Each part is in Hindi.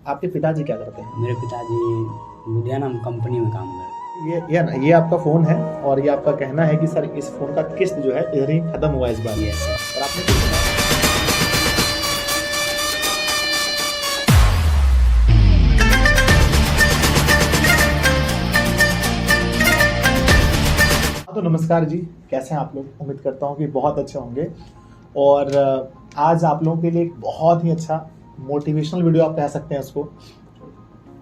आपके पिताजी क्या करते हैं? मेरे पिताजी लुधियाना कंपनी में काम करते हैं। ये आपका फ़ोन है और ये आपका कहना है कि सर इस फ़ोन का किस्त जो है इधर ही ख़त्म हुआ इस बार। Yes sir. और आपने कुछ तो नमस्कार जी, कैसे हैं आप लोग? उम्मीद करता हूँ कि बहुत अच्छे होंगे। और आज आप लोगों के लिए एक बहुत ही अच्छा मोटिवेशनल वीडियो आप कह सकते हैं इसको,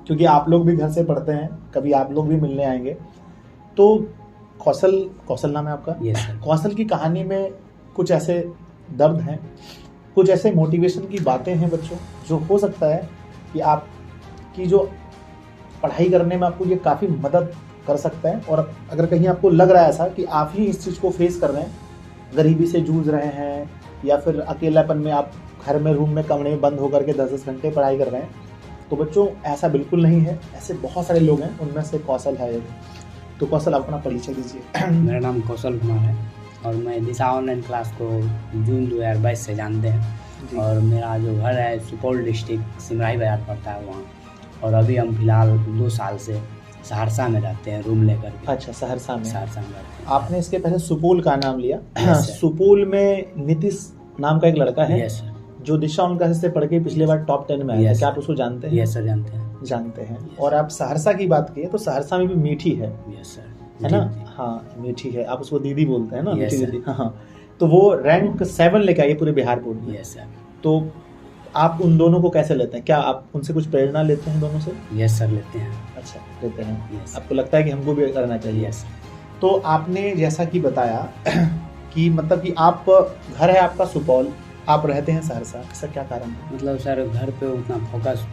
क्योंकि आप लोग भी घर से पढ़ते हैं, कभी आप लोग भी मिलने आएंगे। तो कौशल नाम है आपका? Yes sir. कौशल की कहानी में कुछ ऐसे दर्द हैं, कुछ ऐसे मोटिवेशन की बातें हैं बच्चों, जो हो सकता है कि आपकी जो पढ़ाई करने में आपको ये काफ़ी मदद कर सकता है। और अगर कहीं आपको लग रहा है ऐसा कि आप ही इस चीज़ को फेस कर रहे हैं, गरीबी से जूझ रहे हैं, या फिर अकेलापन में आप घर में रूम में कमरे में बंद होकर के 10-10 घंटे पढ़ाई कर रहे हैं, तो बच्चों ऐसा बिल्कुल नहीं है। ऐसे बहुत सारे लोग हैं, उनमें से कौशल है। तो कौशल, अपना परिचय दीजिए। मेरा नाम कौशल कुमार है और मैं दिशा ऑनलाइन क्लास को जून 2022 से जानते हैं। और मेरा जो घर है सुपौल डिस्ट्रिक्ट सिमराही बाजार पड़ता है वहाँ। और अभी हम फिलहाल 2 साल से सहरसा में रहते हैं, रूम लेकर के। अच्छा, सहरसा में रहते हैं। आपने इसके पहले सुपौल का नाम लिया। Yes, sir. सुपौल में नीतीश नाम का एक लड़का है। Yes sir. जो दिशा ऑनलाइन क्लास से पढ़ के पिछले बार टॉप 10 में आया था। Yes, क्या आप उसको जानते हैं? यस सर, जानते हैं। हैं। और आप सहरसा की बात किए तो सहरसा में भी मीठी है, यस सर, है ना? जी। हाँ, मीठी है। आप उसको दीदी बोलते हैं ना? Yes, मीठी sir. दीदी। हाँ, तो वो रैंक 7 लेके आई पूरे बिहार बोर्ड में। Yes sir. तो आप उन दोनों को कैसे लेते हैं? क्या आप उनसे कुछ प्रेरणा लेते हैं दोनों से? यस सर, लेते हैं। अच्छा, लेते हैं। यस आपको लगता है कि हमको भी करना चाहिए? यस। तो आपने जैसा कि बताया कि मतलब कि आप, घर है आपका सुपौल, आप रहते हैं सहरसा, इसका क्या कारण है? मतलब सर घर पे उतना फोकस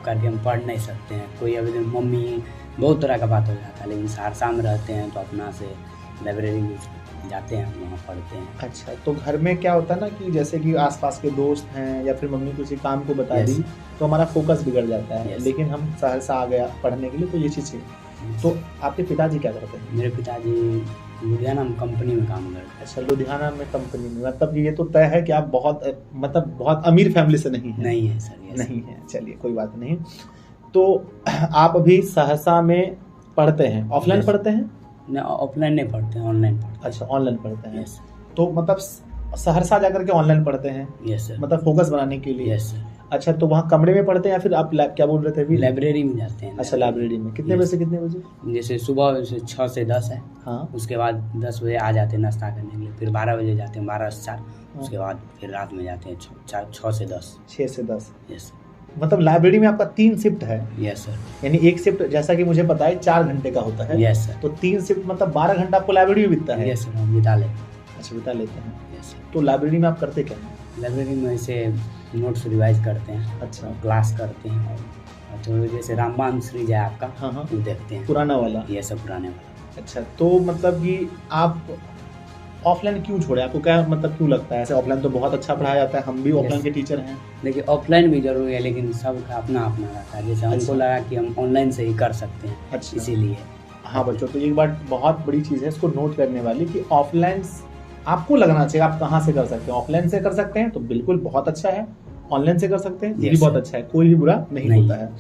करके हम पढ़ नहीं सकते हैं। कोई अभी मम्मी बहुत तरह का बात हो जाता है, लेकिन सहरसा में रहते हैं तो अपना से लाइब्रेरी जाते हैं, वहाँ पढ़ते हैं। अच्छा, तो घर में क्या होता है ना कि जैसे कि आसपास के दोस्त हैं या फिर मम्मी किसी काम को बता दी तो हमारा फोकस बिगड़ जाता है। लेकिन हम सहरसा आ गया पढ़ने के लिए, तो ये चीज़ है। तो आपके पिताजी क्या करते हैं? मेरे पिताजी लुधियाना कंपनी में काम करते हैं। अच्छा, लुधियाना में कंपनी में, मतलब ये तो तय है कि आप बहुत अमीर फैमिली से नहीं हैं? नहीं है सर। नहीं है, चलिए कोई बात नहीं। तो आप अभी सहरसा में पढ़ते हैं, ऑफलाइन पढ़ते हैं? नहीं, ऑफलाइन नहीं पढ़ते हैं, ऑनलाइन पढ़ते हैं। अच्छा, ऑनलाइन पढ़ते हैं। यस। तो मतलब सहरसा जाकर के ऑनलाइन पढ़ते हैं? Yes sir. मतलब फोकस बनाने के लिए? Yes sir. अच्छा, तो वहाँ कमरे में पढ़ते हैं या फिर आप क्या बोल रहे थे अभी? लाइब्रेरी में जाते हैं। अच्छा, लाइब्रेरी में। कितने बजे से कितने बजे? जैसे सुबह 6 से 10 है। हाँ। उसके बाद 10 बजे आ जाते हैं नाश्ता करने के लिए, फिर 12 बजे जाते हैं, 12 से 4। उसके बाद फिर रात में जाते हैं 6 से 10। 6 से 10। यस। मतलब लाइब्रेरी में आपका 3 शिफ्ट है? Yes sir. यानी एक शिफ्ट जैसा कि मुझे पता है 4 घंटे का होता है। Yes sir. तो 3 शिफ्ट मतलब 12 घंटा आपको लाइब्रेरी में बीतता है? यस सर, हम बिता लेते हैं। अच्छा, बिता लेते हैं। Yes sir. तो लाइब्रेरी में आप करते क्या हैं? लाइब्रेरी में ऐसे नोट्स रिवाइज करते हैं। अच्छा। क्लास करते हैं। और तो जैसे रामबाण सीरीज है आपका, हाँ हाँ, वो देखते हैं। पुराना वाला? ये सब पुराने वाला। अच्छा, तो मतलब कि आप ऑफलाइन क्यों छोड़े? आपको क्या मतलब क्यों लगता है ऐसे? ऑफलाइन तो बहुत अच्छा पढ़ाया जाता है, हम भी ऑफलाइन के टीचर हैं। देखिए ऑफलाइन भी जरूरी है, लेकिन सबका अपना अपना रहता है। जैसे हमको लगा कि हम ऑनलाइन से ही कर सकते हैं। अच्छा, इसीलिए। हाँ बच्चों, तो एक बात बहुत बड़ी चीज़ है इसको नोट करने वाली कि ऑफलाइन आपको लगना चाहिए आप कहाँ से कर सकते हैं। ऑफलाइन से कर सकते हैं तो बिल्कुल बहुत अच्छा है, ऑनलाइन से कर सकते हैं ये भी बहुत अच्छा है, कोई भी बुरा नहीं होता है।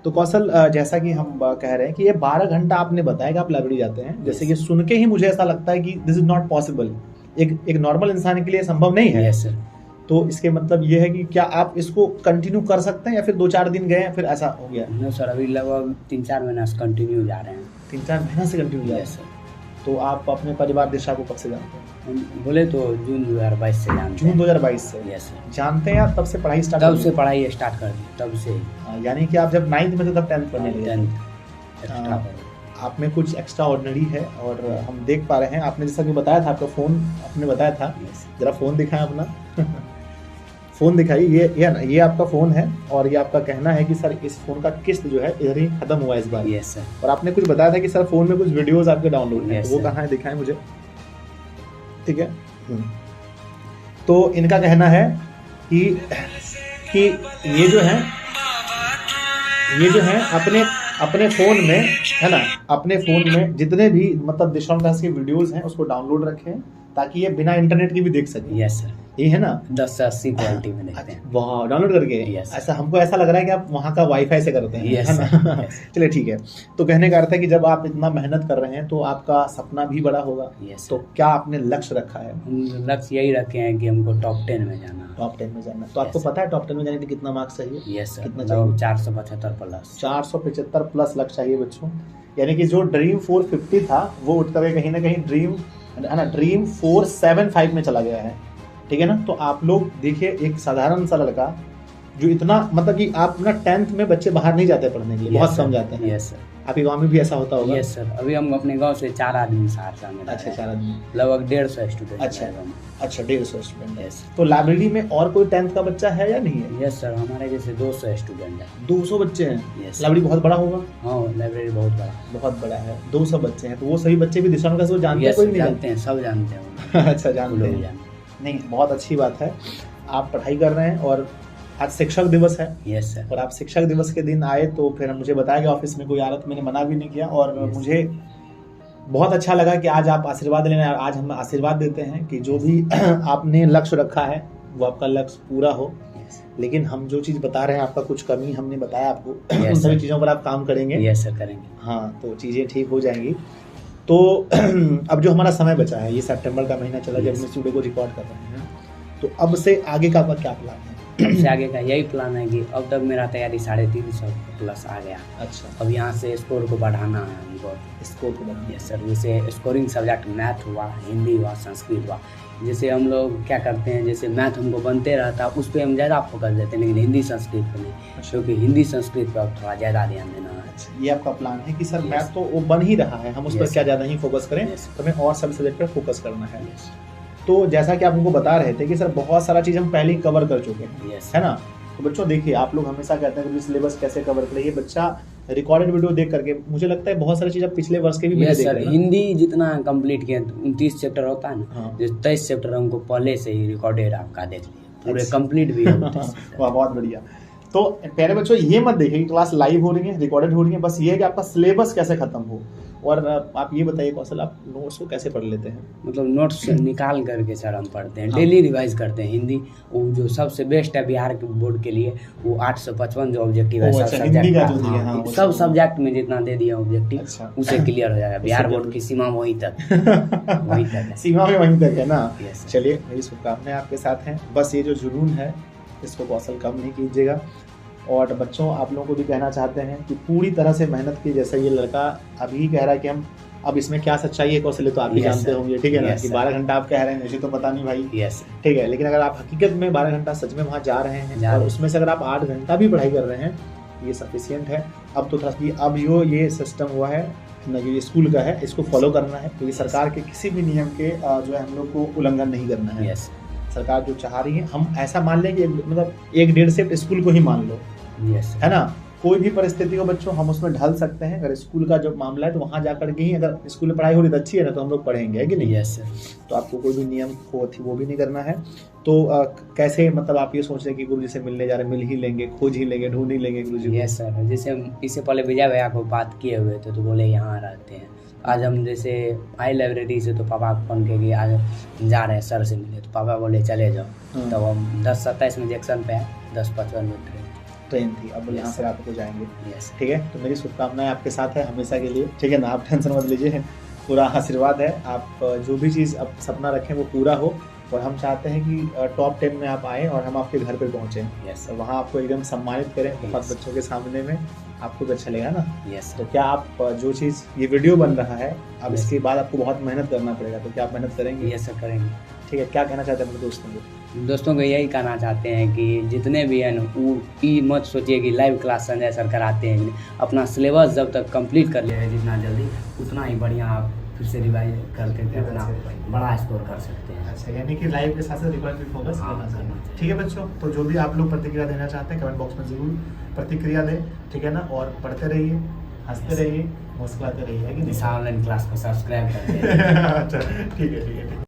तो कौशल, जैसा कि हम कह रहे हैं कि ये 12 घंटा आपने बताया कि आप लाइब्रेरी जाते हैं, जैसे कि सुन के ही मुझे ऐसा लगता है कि दिस इज नॉट पॉसिबल। एक नॉर्मल इंसान के लिए संभव नहीं है। Yes sir. तो इसके मतलब ये है कि क्या आप इसको कंटिन्यू कर सकते हैं या फिर 2-4 दिन गए फिर ऐसा हो गया? नहीं सर, अभी लगभग 3-4 महीना से कंटिन्यू जा रहे हैं। 3-4 महीना से कंटिन्यू जा रहे हैं? Yes sir. तो आप अपने परिवार दिशा को कब से जानते हैं? हम बोले तो जून 2022 से जानते हैं। जून 2022 से? Yes sir. जानते हैं या तब से पढ़ाई स्टार्ट? तब से पढ़ाई स्टार्ट कर दी, तब से ही। यानी कि आप जब 9th में थे तब 10th पढ़ने लगे? 10th extra. आप में कुछ एक्स्ट्रा ऑर्डिनरी है और हम देख पा रहे हैं। आपने जैसा कि बताया था, आपका फ़ोन आपने बताया था, जरा फ़ोन दिखाएं अपना। फ़ोन दिखाइए। ये आपका फ़ोन है और ये आपका कहना है कि सर इस फ़ोन का किस्त जो है इधर ही ख़त्म हुआ इस बार। Yes sir. और आपने कुछ बताया था कि सर फ़ोन में कुछ वीडियोज़ आपके डाउनलोड हैं, Yes, वो sir. कहाँ है? दिखाएं मुझे। ठीक है। तो इनका कहना है कि ये जो है अपने फ़ोन में, है ना, अपने फ़ोन में जितने भी मतलब दिशा क्लास के वीडियोज़ हैं उसको डाउनलोड रखें ताकि ये बिना इंटरनेट के भी देख सकें। Yes sir. ये है ना 10 से 80 क्वालिटी में देखते हैं। वाह, डाउनलोड करके। Yes. ऐसा हमको ऐसा लग रहा है कि आप वहाँ का वाईफाई से करते हैं, Yes, है ना? yes. चलिए ठीक है। तो कहने का अर्थ है कि जब आप इतना मेहनत कर रहे हैं तो आपका सपना भी बड़ा होगा। Yes, तो sir. क्या आपने लक्ष्य रखा है? हम लक्ष्य यही रखे हैं कि हमको टॉप 10 में जाना है। टॉप 10 में जाना। तो आपको Yes. पता है टॉप 10 में जाने के लिए कितना मार्क्स चाहिए? यस सर, कितना मतलब चाहिए? 475 प्लस। 475 प्लस लक्ष्य चाहिए बच्चों। यानी कि जो ड्रीम 450 था वो उठ कर कहीं ना कहीं ड्रीम 475 में चला गया है, ठीक है ना? तो आप लोग देखिए, एक साधारण सा लड़का जो इतना, मतलब कि आप ना 10th में बच्चे बाहर नहीं जाते पढ़ने के लिए, बहुत कम जाते हैं। Yes sir. आपके गांव में भी ऐसा होता होगा? यस सर, अभी हम अपने गांव से 4 आदमी सहरसा में। अच्छा, 4 आदमी, लगभग 150 स्टूडेंट। अच्छा, 150 स्टूडेंट। यस। तो लाइब्रेरी में और कोई 10th का बच्चा है या नहीं है? यस सर, हमारे जैसे 200 स्टूडेंट है। 200 बच्चे हैं? यस। लाइब्रेरी बहुत बड़ा होगा? हाँ, लाइब्रेरी बहुत बड़ा है। 200 बच्चे हैं, तो वो सभी बच्चे भी दिशा को जानते हैं? कोई नहीं जानते हैं, सब जानते हैं। अच्छा, जानते हैं। नहीं, बहुत अच्छी बात है। आप पढ़ाई कर रहे हैं और आज शिक्षक दिवस है। Yes sir. और आप शिक्षक दिवस के दिन आए तो फिर मुझे बताया कि ऑफिस में कोई आ रहा था, मैंने मना भी नहीं किया। और मुझे बहुत अच्छा लगा कि आज आप आशीर्वाद लेने, आज हम आशीर्वाद देते हैं कि जो भी आपने लक्ष्य रखा है वो आपका लक्ष्य पूरा हो। लेकिन हम जो चीज़ बता रहे हैं, आपका कुछ कमी हमने बताया आपको, उन सभी चीज़ों पर आप काम करेंगे। यस सर, करेंगे। हाँ, तो चीज़ें ठीक हो जाएंगी। तो अब जो हमारा समय बचा है, ये सितंबर का महीना चला जब हम इस वीडियो को रिकॉर्ड कर रहे हैं, तो अब से आगे का आपका क्या प्लान है? सबसे आगे का यही प्लान है कि अब तक मेरा तैयारी 350 प्लस आ गया। अच्छा, अब यहाँ से स्कोर को बढ़ाना है हमको। स्कोर को बढ़ाना? यस सर, जैसे स्कोरिंग सब्जेक्ट मैथ हुआ, हिंदी हुआ, संस्कृत हुआ। जैसे हम लोग क्या करते हैं, जैसे मैथ हमको बनते रहता है उस पर हम ज़्यादा फोकस देते हैं, लेकिन हिंदी संस्कृत पर नहीं, क्योंकि हिंदी संस्कृत पर अब थोड़ा ज़्यादा ध्यान देना है। अच्छा, ये आपका प्लान है कि सर मैथ तो वो बन ही रहा है, हम उस पर क्या ज़्यादा ही फोकस करें, तो हमें और सब सब्जेक्ट पर फोकस करना है। तो जैसा कि आप हमको बता रहे थे कि सर बहुत सारा चीज़ हम पहले ही कवर कर चुके हैं, है ना? तो बच्चों देखिए, आप लोग हमेशा कहते हैं कि सिलेबस कैसे कवर करें। ये बच्चा रिकॉर्डेड वीडियो देख करके मुझे लगता है बहुत सारी चीज़ आप पिछले वर्ष के भी देख रहे हैं। हिंदी जितना कंप्लीट किया, 29 चैप्टर होता है ना, हाँ। जो 23 चैप्टर हमको पहले से ही रिकॉर्डेड आपका देख लिया, पूरे कंप्लीट भी है। वाह, बहुत बढ़िया। तो प्यारे बच्चों, ये मत देखिए कि क्लास लाइव हो रही है, रिकॉर्डेड हो रही है, बस ये है कि आपका सिलेबस कैसे खत्म हो। और आप ये बताइए कौशल, आप नोट्स को कैसे पढ़ लेते हैं? मतलब नोट्स निकाल करके सर हम पढ़ते हैं, डेली रिवाइज करते हैं। हिंदी वो जो सबसे बेस्ट है बिहार के बोर्ड के लिए, वो 855 जो ऑब्जेक्टिव है, सब सब्जेक्ट, सब सब्जेक्ट में जितना दे दिया ऑब्जेक्टिव, उसे क्लियर हो जाएगा। बिहार बोर्ड की सीमा वहीं तक है। सीमा में वहीं तक है ना? चलिए, मेरी शुभकामनाएं आपके साथ हैं। बस ये जो जुनून है इसको कौशल कम नहीं कीजिएगा। और बच्चों, आप लोगों को भी कहना चाहते हैं कि पूरी तरह से मेहनत की। जैसा ये लड़का अभी कह रहा है कि हम अब इसमें क्या सच्चाई है कौशल, तो आप भी जानते होंगे, ठीक है ना? कि 12 घंटा आप कह रहे हैं, मुझे तो पता नहीं भाई, ठीक है। लेकिन अगर आप हकीकत में 12 घंटा सच में वहाँ जा रहे हैं और उसमें से अगर आप 8 घंटा भी पढ़ाई कर रहे हैं, ये सफिशियंट है। अब तो अब ये सिस्टम हुआ है ना, ये स्कूल का है, इसको फॉलो करना है। क्योंकि सरकार के किसी भी नियम के जो है हम लोग को उल्लंघन नहीं करना है। सरकार जो चाह रही है, हम ऐसा मान लें कि मतलब 1-1.5 शिफ्ट स्कूल को ही मान लो, है ना? कोई भी परिस्थिति हो बच्चों, हम उसमें ढल सकते हैं। अगर स्कूल का जो मामला है तो वहाँ जाकर के ही, अगर स्कूल में पढ़ाई हो रही तो अच्छी है ना, तो हम लोग पढ़ेंगे, है कि नहीं? Yes sir. तो आपको कोई भी नियम वो भी नहीं करना है। तो कैसे, मतलब आप ये सोच रहे हैं कि गुरु जी से मिलने जा रहे हैं, मिल ही लेंगे, खोज ही लेंगे, ढूंढ ही लेंगे गुरु जी? Yes sir. जैसे हम इससे पहले विजय भैया को बात किए हुए थे, तो बोले यहाँ रहते हैं। आज हम जैसे आए लाइब्रेरी से, तो पापा को फोन किए कि आज जा रहे हैं सर से मिले, तो पापा बोले चले जाओ। तब हम 10:27 में जंक्शन पे आए, 10:55 में ट्रेन थी। अब यहाँ से रात को जाएंगे, ठीक है? तो मेरी शुभकामनाएं आपके साथ है हमेशा के लिए, ठीक है ना? आप टेंशन मत लीजिए, पूरा आशीर्वाद है। आप जो भी चीज़ आप सपना रखें वो पूरा हो। और हम चाहते हैं कि टॉप 10 में आप आएँ और हम आपके घर पे पहुँचें। वहाँ आपको एकदम सम्मानित करें बहुत बच्चों के सामने में, आपको भी अच्छा लगेगा ना? यस। तो क्या आप जो चीज़ ये वीडियो बन रहा है, अब इसके बाद आपको बहुत मेहनत करना पड़ेगा, तो क्या आप मेहनत करेंगे? यस सर, करेंगे। ठीक है, क्या कहना चाहते हैं अपने दोस्तों को? यही कहना चाहते हैं कि जितने भी हैं वो ये मत सोचिए कि लाइव क्लास संजय सर कराते हैं। अपना सिलेबस जब तक कंप्लीट कर लिया जितना जल्दी, उतना ही बढ़िया आप फिर से रिवाइज करके अपना बड़ा स्कोर कर सकते हैं। अच्छा, यानी कि लाइव के साथ साथ रिकॉर्ड भी फोकस करना चाहिए। ठीक है बच्चों, तो जो भी आप लोग प्रतिक्रिया देना चाहते हैं कमेंट बॉक्स में ज़रूर प्रतिक्रिया दें, ठीक है ना? और पढ़ते रहिए, हंसते रहिए, मुस्कुराते रहिए, है कि नहीं? ऑनलाइन क्लास को सब्सक्राइब करते हैं। अच्छा, ठीक है।